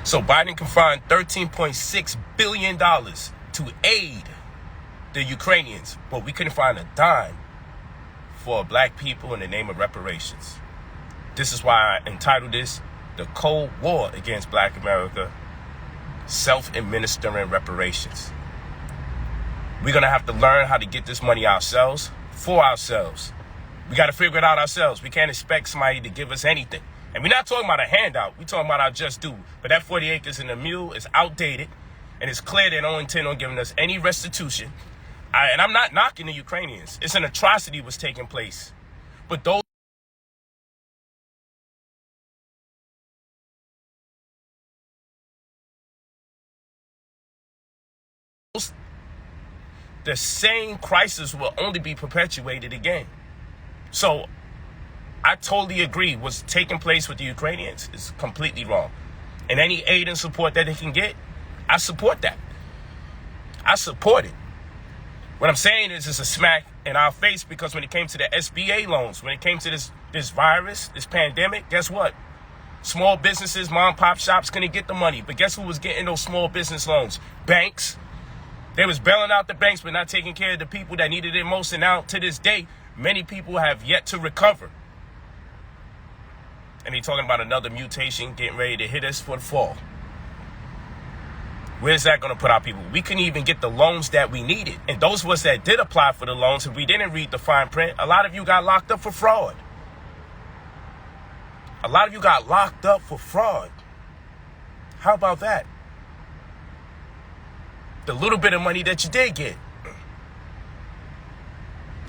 So Biden can find $13.6 billion to aid the Ukrainians, but we couldn't find a dime for black people in the name of reparations. This is why I entitled this, The Cold War Against Black America, Self-Administering Reparations. We're going to have to learn how to get this money ourselves, for ourselves. We got to figure it out ourselves. We can't expect somebody to give us anything. And we're not talking about a handout. We're talking about our just due. But that 40 acres and a mule is outdated, and it's clear they don't intend on giving us any restitution. And I'm not knocking the Ukrainians. It's an atrocity was taking place. But those the same crisis will only be perpetuated again. So I totally agree. What's taking place with the Ukrainians is completely wrong. And any aid and support that they can get, I support that. I support it. What I'm saying is it's a smack in our face, because when it came to the SBA loans, when it came to this virus, this pandemic, guess what? Small businesses, mom and pop shops couldn't get the money. But guess who was getting those small business loans? Banks. They was bailing out the banks but not taking care of the people that needed it most. And now to this day, many people have yet to recover. And they're talking about another mutation getting ready to hit us for the fall. Where's that going to put our people? We couldn't even get the loans that we needed. And those of us that did apply for the loans, if we didn't read the fine print, a lot of you got locked up for fraud. A lot of you got locked up for fraud. How about that? The little bit of money that you did get.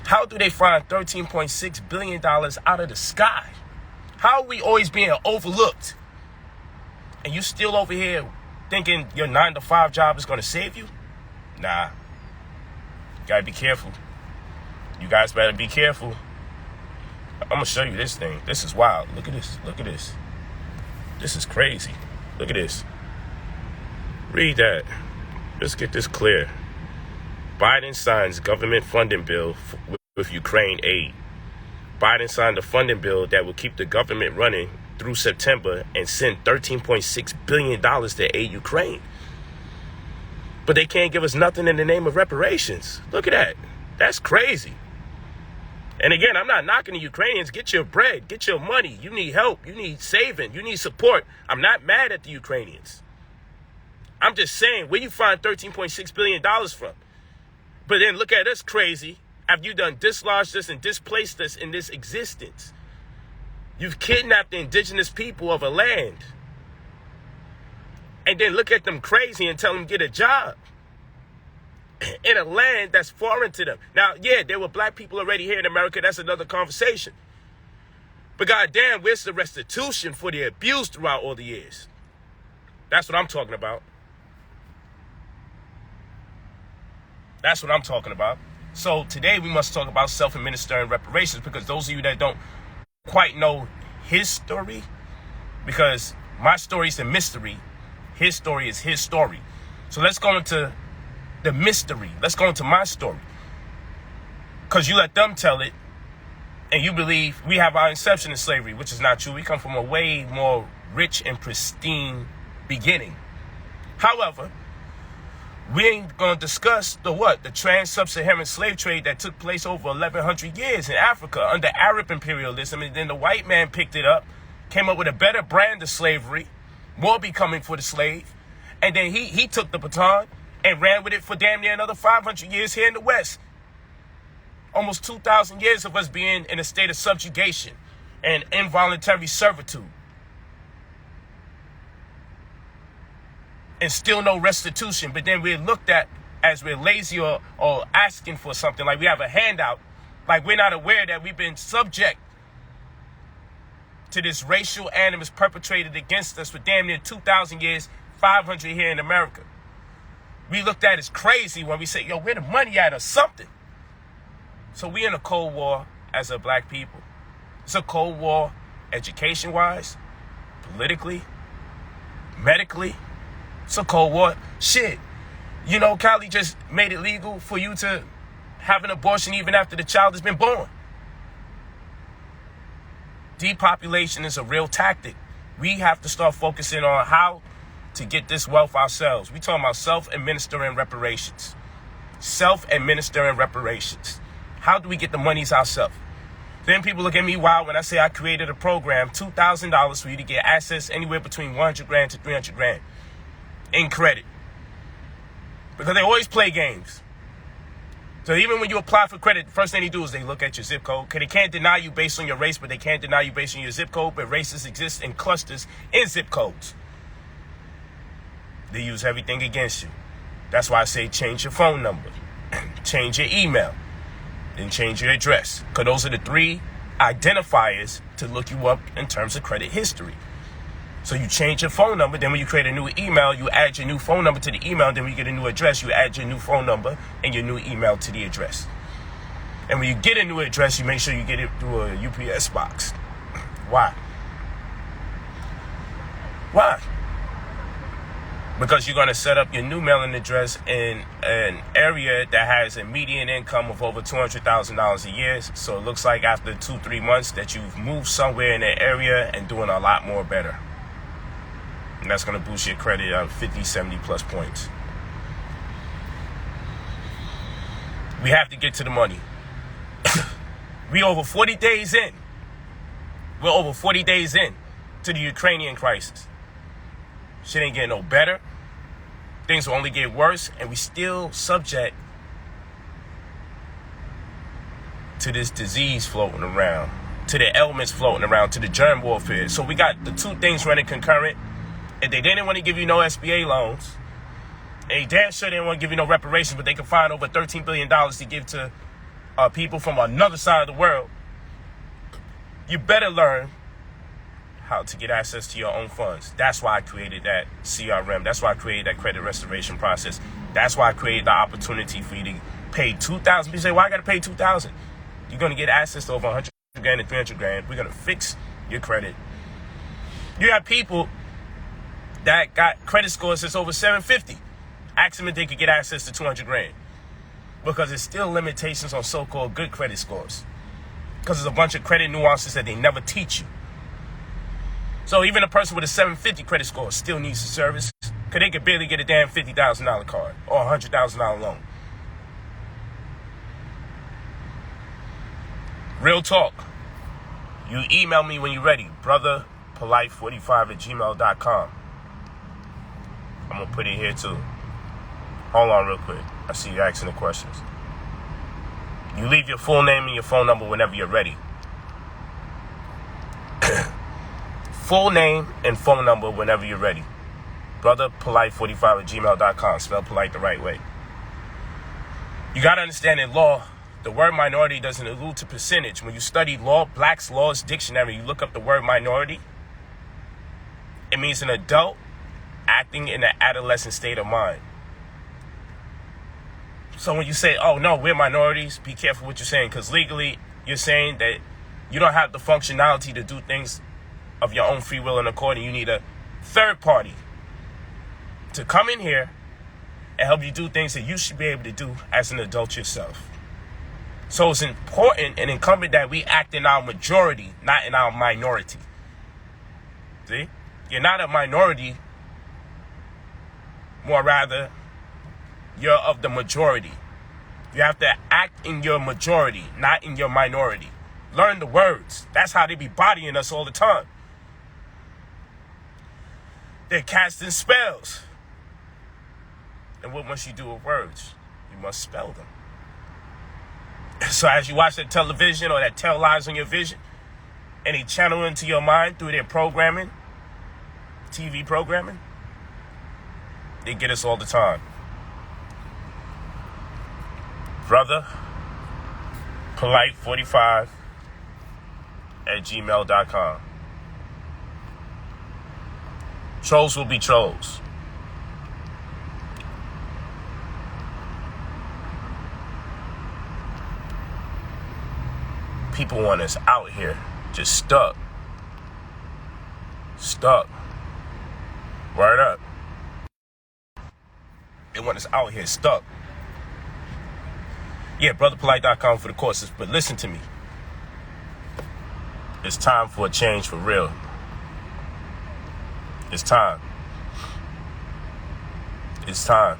How do they find $13.6 billion out of the sky? How are we always being overlooked? And you still over here thinking your 9-to-5 job is going to save you? Nah. You got to be careful. You guys better be careful. I'm going to show you this thing. This is wild. Look at this. Look at this. This is crazy. Look at this. Read that. Let's get this clear. Biden signs government funding bill with Ukraine aid. Biden signed a funding bill that will keep the government running through September and send $13.6 billion to aid Ukraine. But they can't give us nothing in the name of reparations. Look at that. That's crazy. And again, I'm not knocking the Ukrainians. Get your bread. Get your money. You need help. You need saving. You need support. I'm not mad at the Ukrainians. I'm just saying, where you find $13.6 billion from? But then look at us crazy. After you done dislodged us and displaced us in this existence. You've kidnapped the indigenous people of a land. And then look at them crazy and tell them get a job. In a land that's foreign to them. Now, yeah, there were black people already here in America. That's another conversation. But goddamn, where's the restitution for the abuse throughout all the years? That's what I'm talking about. That's what I'm talking about. So today we must talk about self-administering reparations, because those of you that don't quite know his story, because my story is a mystery, his story is his story. So let's go into the mystery. Let's go into my story, because you let them tell it and you believe we have our inception in slavery, which is not true. We come from a way more rich and pristine beginning. However, we ain't going to discuss the trans-Sub-Saharan slave trade that took place over 1,100 years in Africa under Arab imperialism. And then the white man picked it up, came up with a better brand of slavery, more becoming for the slave. And then he took the baton and ran with it for damn near another 500 years here in the West. Almost 2,000 years of us being in a state of subjugation and involuntary servitude. And still no restitution. But then we're looked at as we're lazy or asking for something, like we have a handout, like we're not aware that we've been subject to this racial animus perpetrated against us for damn near 2,000 years, 500 here in America. We looked at as crazy when we say, yo, where the money at or something. So we in a Cold War as a black people. It's a Cold War education-wise, politically, medically. It's a Cold War. Shit. You know, Cali just made it legal for you to have an abortion even after the child has been born. Depopulation is a real tactic. We have to start focusing on how to get this wealth ourselves. We talking about self-administering reparations. Self-administering reparations. How do we get the monies ourselves? Then people look at me wild when I say I created a program, $2,000 for you to get access anywhere between 100 grand to 300 grand in credit. Because they always play games. So even when you apply for credit, the first thing they do is they look at your zip code. Because they can't deny you based on your race, but they can't deny you based on your zip code. But races exist in clusters in zip codes. They use everything against you. That's why I say change your phone number, change your email, then change your address. Because those are the 3 identifiers to look you up in terms of credit history. So you change your phone number, then when you create a new email, you add your new phone number to the email, then when you get a new address, you add your new phone number and your new email to the address. And when you get a new address, you make sure you get it through a UPS box. Why? Why? Because you're going to set up your new mailing address in an area that has a median income of over $200,000 a year. So it looks like after 2-3 months that you've moved somewhere in that area and doing a lot more better. And that's going to boost your credit on 50, 70 plus points. We have to get to the money. We over 40 days in. We're over 40 days in to the Ukrainian crisis. Shit ain't getting no better. Things will only get worse, and we still subject to this disease floating around, to the elements floating around, to the germ warfare. So we got the 2 things running concurrent. If they didn't want to give you no SBA loans, they damn sure didn't want to give you no reparations, but they could find over $13 billion to give to people from another side of the world. You better learn how to get access to your own funds. That's why I created that CRM. That's why I created that credit restoration process. That's why I created the opportunity for you to pay $2,000. People say, why I got to pay $2,000? You're going to get access to over 100 grand and 300 grand. We're going to fix your credit. You have people that got credit scores that's over 750. Ask them if they could get access to 200 grand. Because there's still limitations on so-called good credit scores. Because there's a bunch of credit nuances that they never teach you. So even a person with a 750 credit score still needs the service. Because they could barely get a damn $50,000 card or a $100,000 loan. Real talk. You email me when you're ready. brotherpolight45@gmail.com. I'm going to put it here too. Hold on real quick. I see you asking the questions. You leave your full name and your phone number whenever you're ready. Full name and phone number whenever you're ready. brotherpolight45@gmail.com. Spell polite the right way. You got to understand in law, the word minority doesn't allude to percentage. When you study law, Black's Laws Dictionary, you look up the word minority. It means an adult acting in an adolescent state of mind. So when you say, oh, no, we're minorities, be careful what you're saying. Because legally, you're saying that you don't have the functionality to do things of your own free will and accord. You need a third party to come in here and help you do things that you should be able to do as an adult yourself. So it's important and incumbent that we act in our majority, not in our minority. See? You're not a minority. More rather, you're of the majority. You have to act in your majority, not in your minority. Learn the words. That's how they be bodying us all the time. They're casting spells. And what must you do with words? You must spell them. So as you watch that television or that tell lies on your vision, and they channel into your mind through their programming, TV programming, they get us all the time. brotherpolight45@gmail.com. Trolls will be trolls. People want us out here, just stuck. Stuck. Word up. They want us out here stuck. Yeah, brotherpolight.com for the courses, but listen to me. It's time for a change for real. It's time. It's time.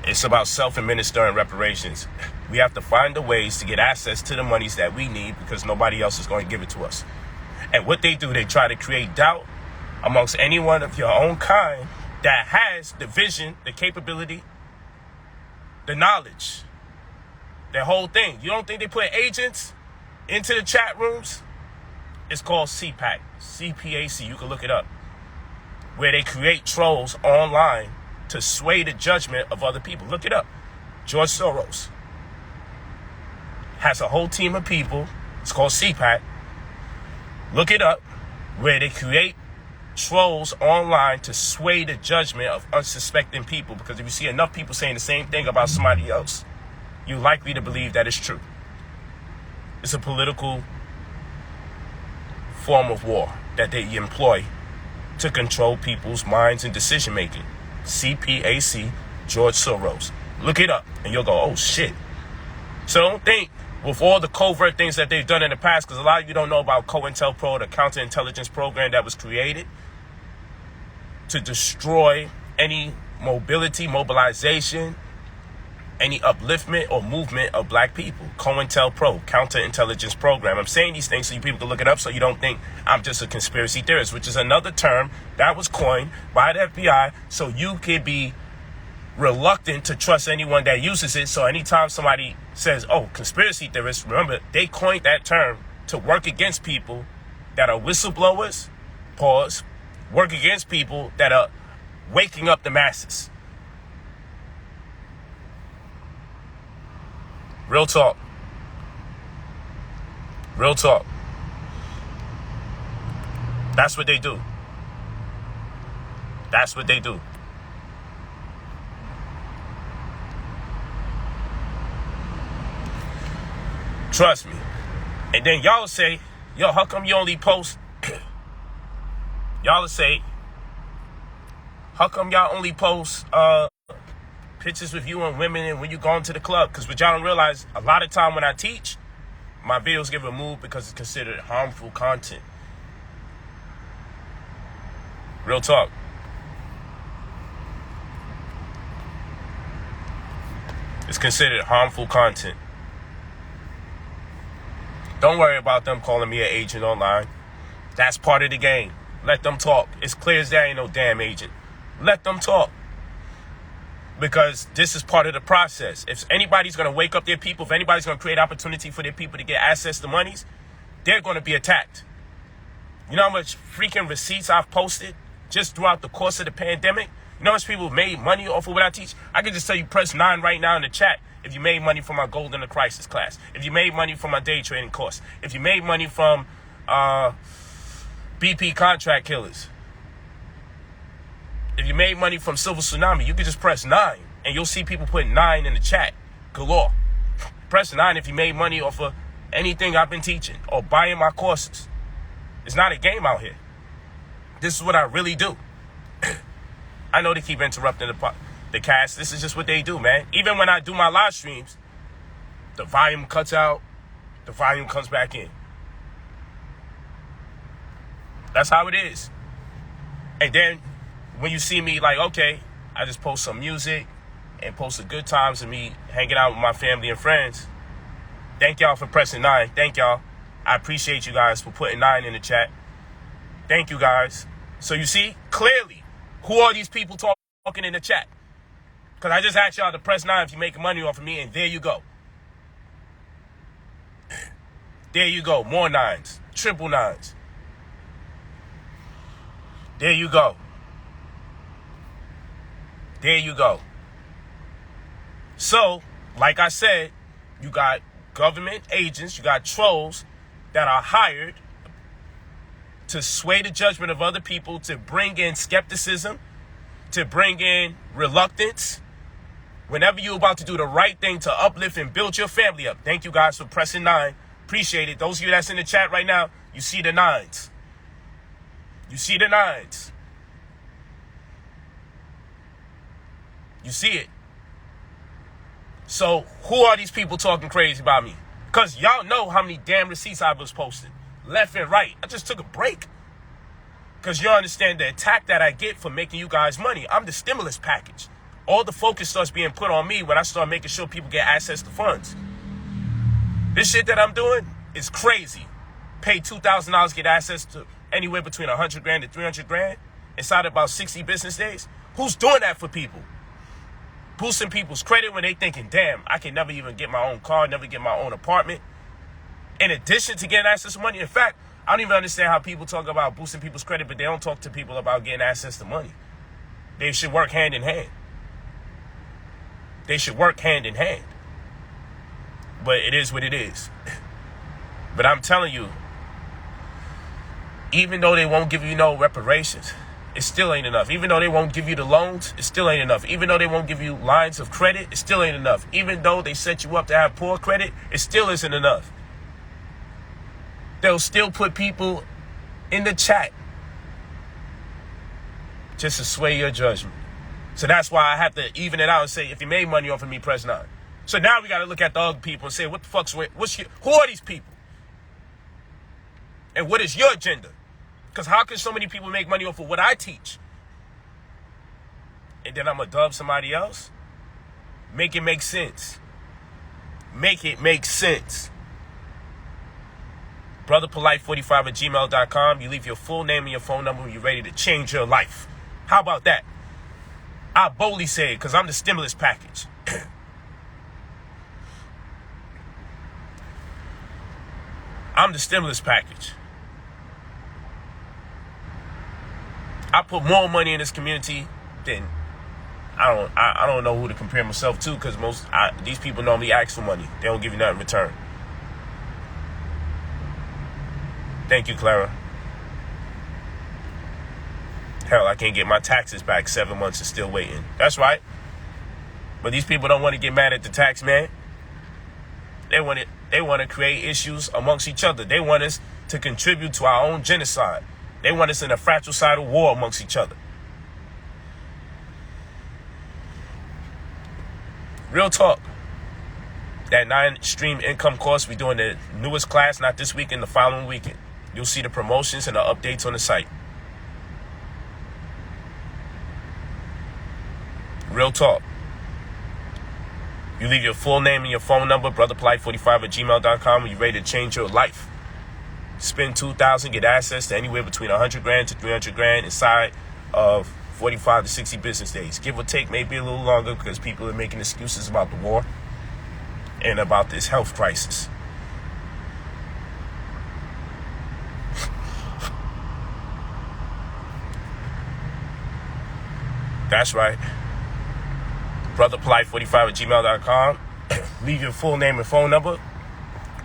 It's about self-administering reparations. We have to find the ways to get access to the monies that we need because nobody else is going to give it to us. And what they do, they try to create doubt amongst anyone of your own kind that has the vision, the capability, the knowledge, the whole thing. You don't think they put agents into the chat rooms? It's called CPAC, CPAC, you can look it up, where they create trolls online to sway the judgment of other people. Look it up. George Soros has a whole team of people. It's called CPAC. Look it up, where they create trolls online to sway the judgment of unsuspecting people. Because if you see enough people saying the same thing about somebody else, you're likely to believe that it's true. It's a political form of war that they employ to control people's minds and decision making. CPAC, George Soros. Look it up and you'll go, oh shit. So don't think with all the covert things that they've done in the past, because a lot of you don't know about COINTELPRO, the counterintelligence program that was created to destroy any mobilization, any upliftment or movement of black people. COINTELPRO, counterintelligence program. I'm saying these things so you people can look it up so you don't think I'm just a conspiracy theorist, which is another term that was coined by the FBI so you can be reluctant to trust anyone that uses it. So anytime somebody says, oh, conspiracy theorists, remember, they coined that term to work against people that are whistleblowers, pause, work against people that are waking up the masses. Real talk. Real talk. That's what they do. That's what they do. Trust me. And then y'all say, yo, how come you only post? Y'all say, how come y'all only post pictures with you and women and when you go into the club? Because what y'all don't realize, a lot of time when I teach, my videos get removed because it's considered harmful content. Real talk. It's considered harmful content. Don't worry about them calling me an agent online. That's part of the game. Let them talk. It's clear as there ain't no damn agent. Let them talk. Because this is part of the process. If anybody's going to wake up their people, if anybody's going to create opportunity for their people to get access to monies, they're going to be attacked. You know how much freaking receipts I've posted just throughout the course of the pandemic? You know how much people made money off of what I teach? I can just tell you, press 9 right now in the chat if you made money from my Gold in the Crisis class. If you made money from my day trading course. If you made money from BP contract killers. If you made money from Silver Tsunami, you can just press 9 and you'll see people putting 9 in the chat galore. Press 9 if you made money off of anything I've been teaching or buying my courses. It's not a game out here. This is what I really do. I know they keep interrupting the cast. This is just what they do, man. Even when I do my live streams, the volume cuts out, the volume comes back in. That's how it is. And then when you see me like, okay, I just post some music and post the good times of me hanging out with my family and friends. Thank y'all for pressing 9. Thank y'all. I appreciate you guys for putting 9 in the chat. Thank you guys. So you see, clearly, who are these people talking in the chat? Because I just asked y'all to press 9 if you're making money off of me, and there you go. There you go. More 9s. Triple 9s. There you go. There you go. So, like I said, you got government agents, you got trolls that are hired to sway the judgment of other people, to bring in skepticism, to bring in reluctance. Whenever you're about to do the right thing to uplift and build your family up. Thank you guys for pressing 9. Appreciate it. Those of you that's in the chat right now, you see the 9s. You see the 9s. You see it. So who are these people talking crazy about me? Because y'all know how many damn receipts I was posting. Left and right. I just took a break. Because you understand the attack that I get for making you guys money. I'm the stimulus package. All the focus starts being put on me when I start making sure people get access to funds. This shit that I'm doing is crazy. Pay $2,000, get access to anywhere between 100 grand to 300 grand inside of about 60 business days. Who's doing that for people? Boosting people's credit when they thinking, damn, I can never even get my own car, never get my own apartment. In addition to getting access to money. In fact, I don't even understand how people talk about boosting people's credit, but they don't talk to people about getting access to money. They should work hand in hand. They should work hand in hand. But it is what it is. But I'm telling you, even though they won't give you no reparations, it still ain't enough. Even though they won't give you the loans, it still ain't enough. Even though they won't give you lines of credit, it still ain't enough. Even though they set you up to have poor credit, it still isn't enough. They'll still put people in the chat just to sway your judgment. So that's why I have to even it out and say, if you made money off of me, press 9. So now we got to look at the other people and say, what the fuck's who are these people? And what is your agenda? Because how can so many people make money off of what I teach? And then I'm going to dub somebody else? Make it make sense. Make it make sense. brotherpolight45@gmail.com. You leave your full name and your phone number when you're ready to change your life. How about that? I boldly say it because I'm the stimulus package. I'm the stimulus package. I put more money in this community than I don't know who to compare myself to, because these people normally ask for money. They don't give you nothing in return. Thank you, Clara. Hell, I can't get my taxes back 7 months and still waiting. That's right. But these people don't want to get mad at the tax man. They want to create issues amongst each other. They want us to contribute to our own genocide. They want us in a fratricidal war amongst each other. Real talk. That 9-stream income course, we're doing the newest class, not this weekend, the following weekend. You'll see the promotions and the updates on the site. Real talk. You leave your full name and your phone number, brotherpolight45@gmail.com, when you're ready to change your life. Spend $2,000, get access to anywhere between 100 grand to 300 grand inside of 45 to 60 business days. Give or take, maybe a little longer, because people are making excuses about the war and about this health crisis. That's right. brotherpolight45@gmail.com. Leave your full name and phone number.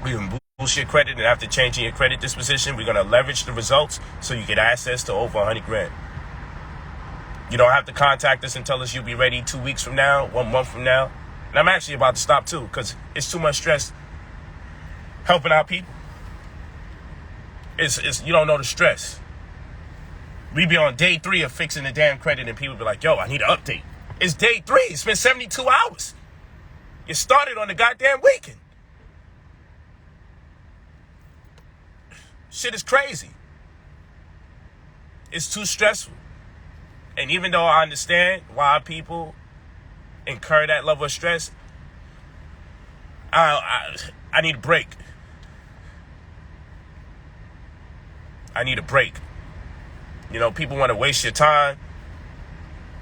We can boost your credit, and after changing your credit disposition, we're going to leverage the results so you get access to over 100 grand. You don't have to contact us and tell us you'll be ready 2 weeks from now, 1 month from now. And I'm actually about to stop too, because it's too much stress helping out people. You don't know the stress. We be on day 3 of fixing the damn credit, and people be like, yo, I need an update. It's day 3. It's been 72 hours. You started on the goddamn weekend. Shit is crazy. It's too stressful. And even though I understand why people incur that level of stress, I need a break. I need a break. You know, people want to waste your time.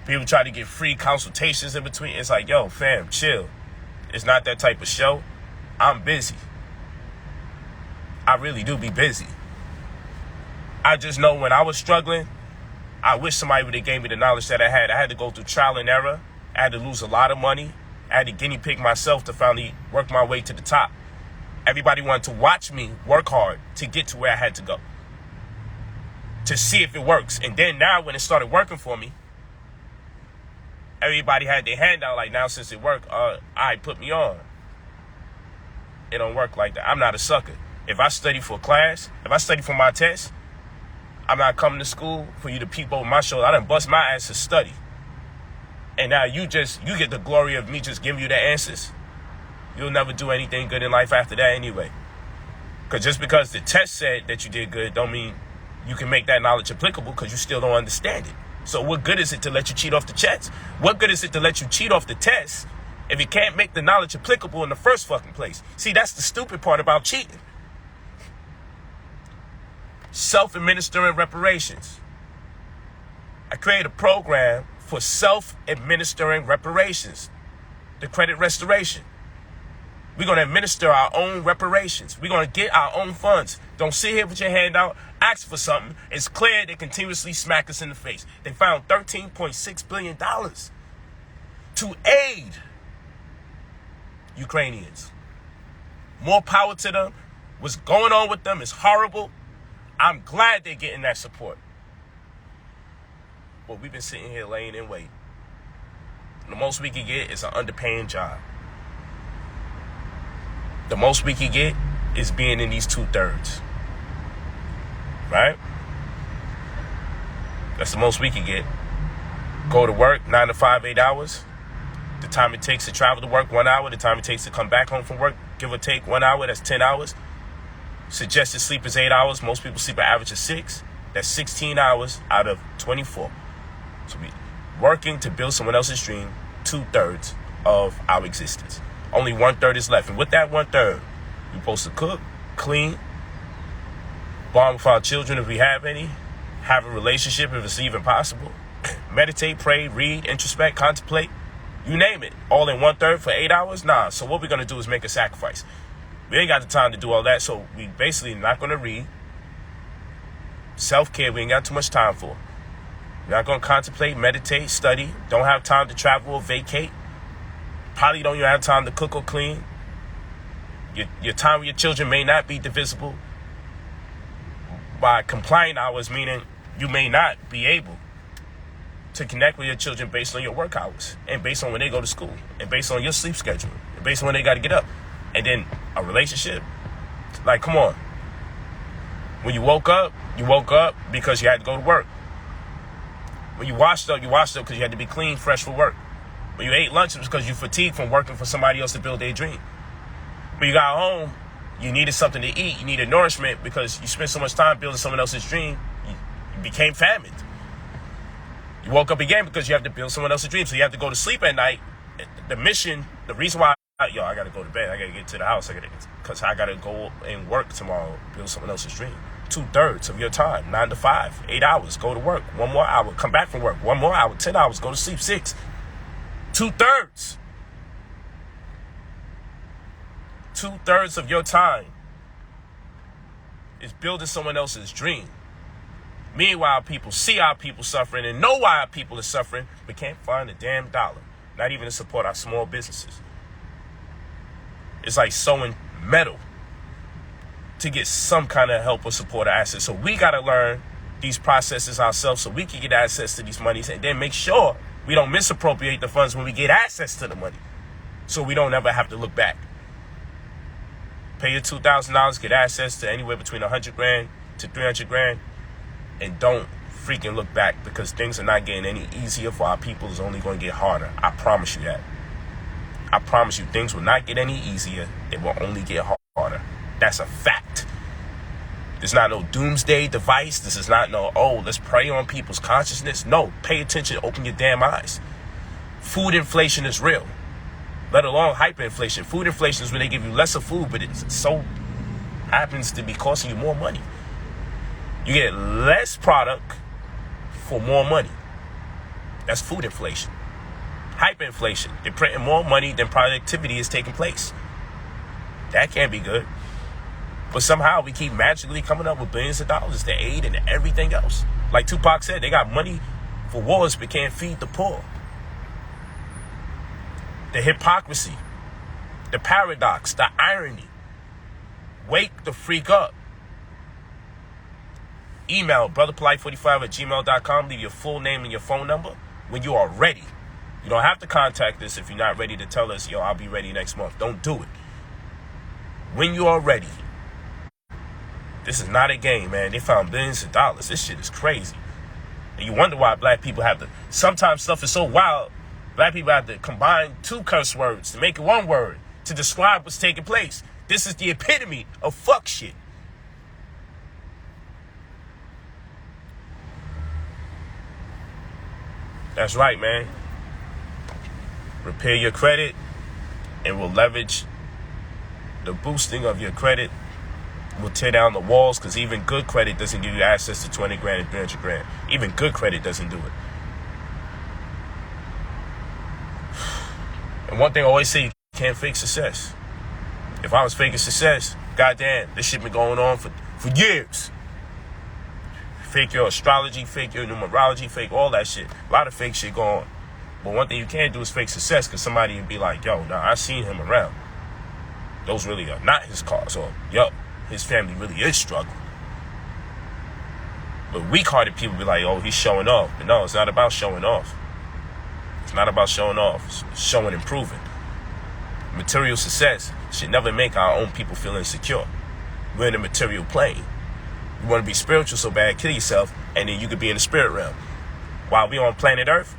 People try to get free consultations in between. It's like, yo, fam, chill. It's not that type of show. I'm busy. I really do be busy. I just know when I was struggling, I wish somebody would have gave me the knowledge that I had. I had to go through trial and error. I had to lose a lot of money. I had to guinea pig myself to finally work my way to the top. Everybody wanted to watch me work hard to get to where I had to go, to see if it works. And then now when it started working for me, everybody had their hand out like, now since it worked, put me on. It don't work like that. I'm not a sucker. If I study for a class, if I study for my test, I'm not coming to school for you to peep over my shoulder. I done bust my ass to study. And now you get the glory of me just giving you the answers. You'll never do anything good in life after that anyway. Because just because the test said that you did good don't mean you can make that knowledge applicable, because you still don't understand it. So what good is it to let you cheat off the checks? What good is it to let you cheat off the tests if you can't make the knowledge applicable in the first fucking place? See, that's the stupid part about cheating. Self-administering reparations. I created a program for self-administering reparations, the credit restoration. We're going to administer our own reparations. We're going to get our own funds. Don't sit here with your hand out, ask for something. It's clear they continuously smack us in the face. They found $13.6 billion to aid Ukrainians. More power to them. What's going on with them is horrible. I'm glad they're getting that support. But we've been sitting here laying in wait. The most we can get is an underpaying job. The most we can get is being in these 2/3. Right? That's the most we can get. Go to work, 9 to 5, 8 hours. The time it takes to travel to work, 1 hour. The time it takes to come back home from work, give or take 1 hour, that's 10 hours. Suggested sleep is 8 hours. Most people sleep an average of 6. That's 16 hours out of 24. So we working to build someone else's dream, 2/3 of our existence. Only 1/3 is left. And with that 1/3, we're supposed to cook, clean, bond with our children if we have any, have a relationship if it's even possible, meditate, pray, read, introspect, contemplate, you name it, all in 1/3 for 8 hours? Nah. So what we're going to do is make a sacrifice. We ain't got the time to do all that, so we basically not going to read. Self-care, we ain't got too much time for. We're not going to contemplate, meditate, study. Don't have time to travel or vacate. Probably don't even have time to cook or clean. Your time with your children may not be divisible by compliant hours, meaning you may not be able to connect with your children based on your work hours and based on when they go to school and based on your sleep schedule and based on when they got to get up. And then a relationship, like, come on. When you woke up because you had to go to work. When you washed up because you had to be clean, fresh for work. When you ate lunch, it was because you fatigued from working for somebody else to build their dream. When you got home, you needed something to eat. You needed nourishment because you spent so much time building someone else's dream. You became famine. You woke up again because you have to build someone else's dream. So you have to go to sleep at night. The mission, the reason why, I got to go to bed. I got to get to the house. Because I got to go and work tomorrow, build someone else's dream. 2/3 of your time, 9 to 5, 8 hours, go to work, 1 more hour, come back from work, 1 more hour, 10 hours, go to sleep, 6. 2/3. 2/3 of your time is building someone else's dream. Meanwhile, people see our people suffering and know why our people are suffering, but can't find a damn dollar, not even to support our small businesses. It's like sewing metal to get some kind of help or support or access. So we got to learn these processes ourselves so we can get access to these monies and then make sure we don't misappropriate the funds when we get access to the money so we don't ever have to look back. Pay your $2,000, get access to anywhere between $100,000 to $300,000, and don't freaking look back because things are not getting any easier for our people. It's only going to get harder. I promise you that. I promise you things will not get any easier. They will only get harder. That's a fact. There's not no doomsday device. This is not no, let's prey on people's consciousness. No, pay attention. Open your damn eyes. Food inflation is real. Let alone hyperinflation. Food inflation is when they give you lesser food, but it so happens to be costing you more money. You get less product for more money. That's food inflation. Hyperinflation. They're printing more money than productivity is taking place. That can't be good. But somehow we keep magically coming up with billions of dollars to aid and everything else. Like Tupac said, they got money for wars but can't feed the poor. The hypocrisy, the paradox, the irony. Wake the freak up. Email brotherpolight45@gmail.com. Leave your full name and your phone number when you are ready. You don't have to contact us if you're not ready to tell us, I'll be ready next month. Don't do it. When you are ready. This is not a game, man. They found billions of dollars. This shit is crazy. And you wonder why black people have to... Sometimes stuff is so wild, black people have to combine 2 curse words to make it 1 word to describe what's taking place. This is the epitome of fuck shit. That's right, man. Repair your credit and will leverage the boosting of your credit. Will tear down the walls, because even good credit doesn't give you access to 20 grand and 300 grand. Even good credit doesn't do it. And one thing I always say, you can't fake success. If I was faking success, goddamn, this shit been going on for years. Fake your astrology, fake your numerology, fake all that shit. A lot of fake shit going on. But one thing you can't do is fake success, because somebody would be like, yo, nah, I seen him around. Those really are not his cars. Or, yo, his family really is struggling. But weak-hearted people be like, oh, he's showing off. But no, it's not about showing off. It's not about showing off. It's showing and proving. Material success should never make our own people feel insecure. We're in a material plane. You want to be spiritual so bad, kill yourself, and then you could be in the spirit realm. While we on planet Earth,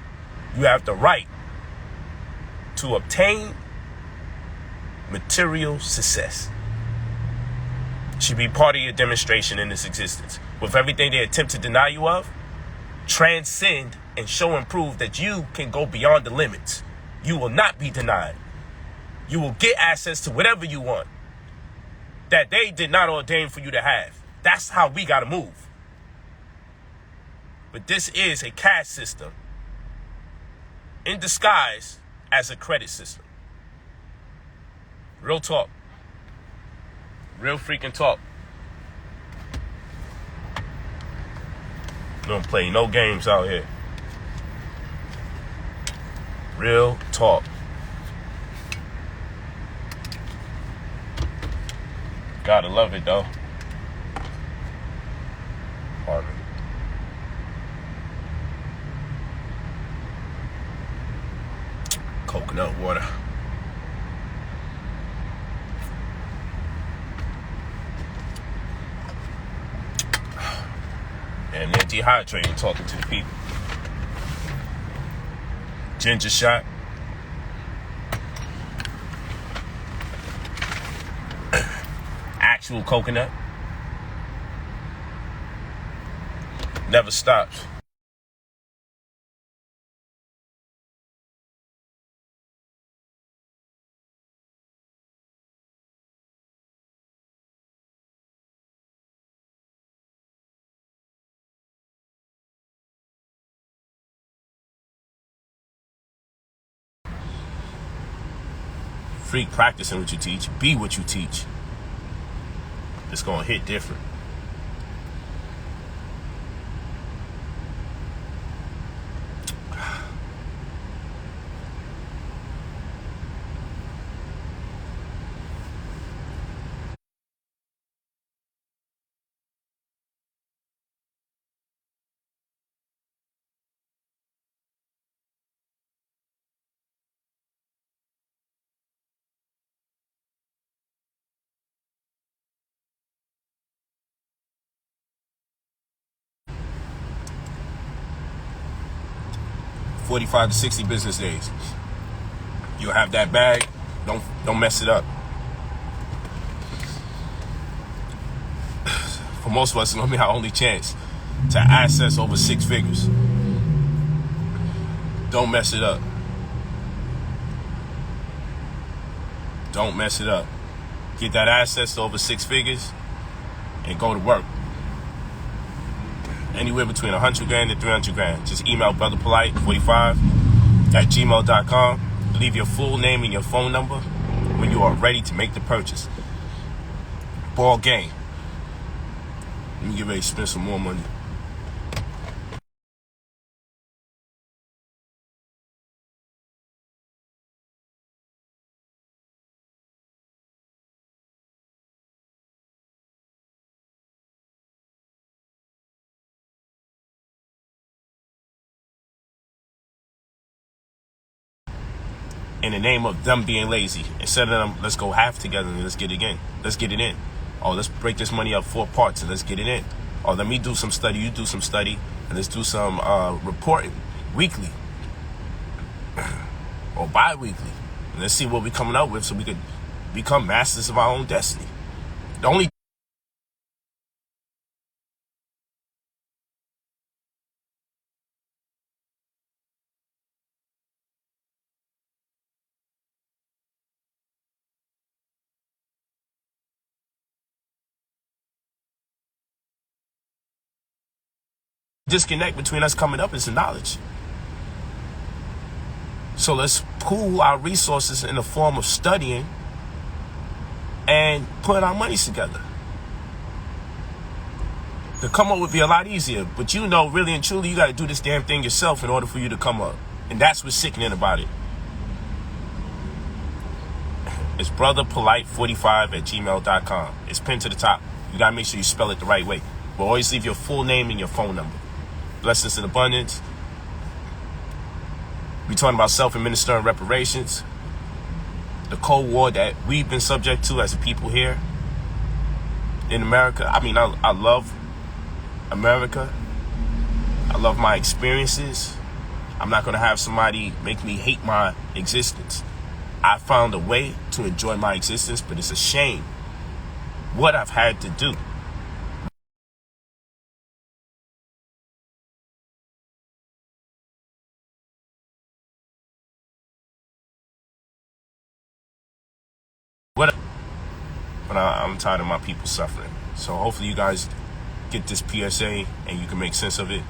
you have the right to obtain material success. Should be part of your demonstration in this existence. With everything they attempt to deny you of, transcend and show and prove that you can go beyond the limits. You will not be denied. You will get access to whatever you want that they did not ordain for you to have. That's how we got to move. But this is a caste system in disguise as a credit system. Real talk. Real freaking talk. Don't play no games out here. Real talk. Gotta love it though. Pardon me. Coconut water. And they're dehydrated talking to the people. Ginger shot. Actual coconut. Never stops. Freak practicing what you teach. Be what you teach. It's gonna hit different. $45 to 60 business days. You'll have that bag. Don't mess it up. For most of us, it's gonna be our only chance to access over 6 figures. Don't mess it up. Don't mess it up. Get that access to over 6 figures and go to work. Anywhere between 100 grand and 300 grand. Just email brotherpolight45@gmail.com. Leave your full name and your phone number when you are ready to make the purchase. Ball game. Let me get ready to spend some more money. In the name of them being lazy, instead of them, let's go half together and let's get it in. Let's get it in. Oh, let's break this money up 4 parts and let's get it in. Or let me do some study, you do some study, and let's do some reporting weekly or bi-weekly. And let's see what we're coming up with so we could become masters of our own destiny. The only disconnect between us coming up is the knowledge. So let's pool our resources in the form of studying and putting our monies together. To come up would be a lot easier, but you know, really and truly, you got to do this damn thing yourself in order for you to come up. And that's what's sickening about it. It's brotherpolight45@gmail.com. It's pinned to the top. You got to make sure you spell it the right way. But always leave your full name and your phone number. Blessings in abundance. We're talking about self-administering reparations. The Cold War that we've been subject to as a people here in America. I mean, I love America. I love my experiences. I'm not going to have somebody make me hate my existence. I found a way to enjoy my existence, but it's a shame what I've had to do. But I'm tired of my people suffering. So hopefully you guys get this PSA and you can make sense of it.